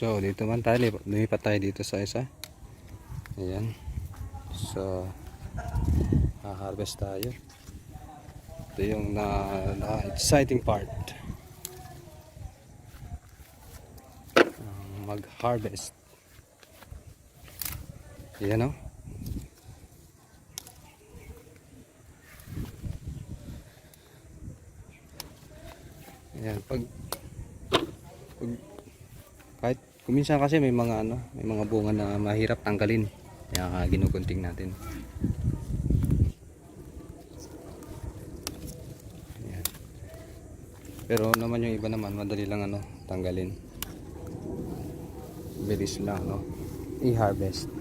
So dito man tayo, lumipat tayo dito sa isa. Ayan. So harvest tayo. Ito yung exciting part. Mag-harvest. Ayan o. Ayan, kahit kuminsan kasi may mga may mga bunga na mahirap tanggalin. Kaya ginugunting natin. Ayan. Pero naman yung iba naman madali lang tanggalin. Bilis lang i-harvest.